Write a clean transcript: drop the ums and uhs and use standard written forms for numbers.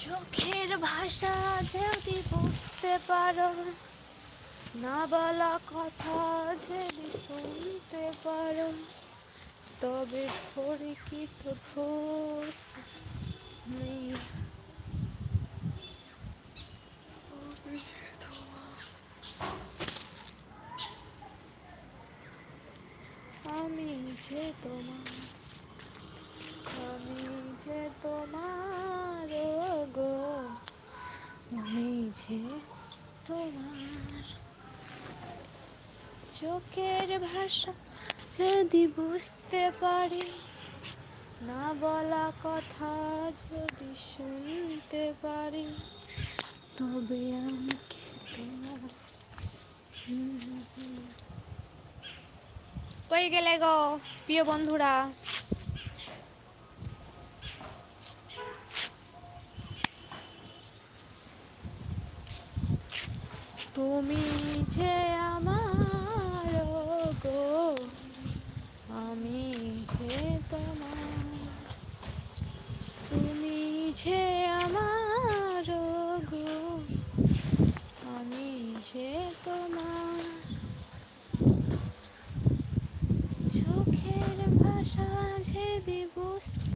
চোখের ভাষা যদি বুঝতে পারো, না বলা কথা যদি শুনতে পারো, তবে পরিচিত ভোর নেই। আমি যে তোমার, আমি যে তোমার গো, আমি যে তোমার। চোখের ভাষা যদি বুঝতে পারি, না বলা কথা যদি শুনতে পারি, তবে আমি কি তোমার। কই গেলে গো প্রিয় বন্ধুরা? তুমি যে আমার গো, আমি যে তোমার। তুমি যে আমার গো, আমি যে তোমার। চোখের ভাষা যদি বুঝতে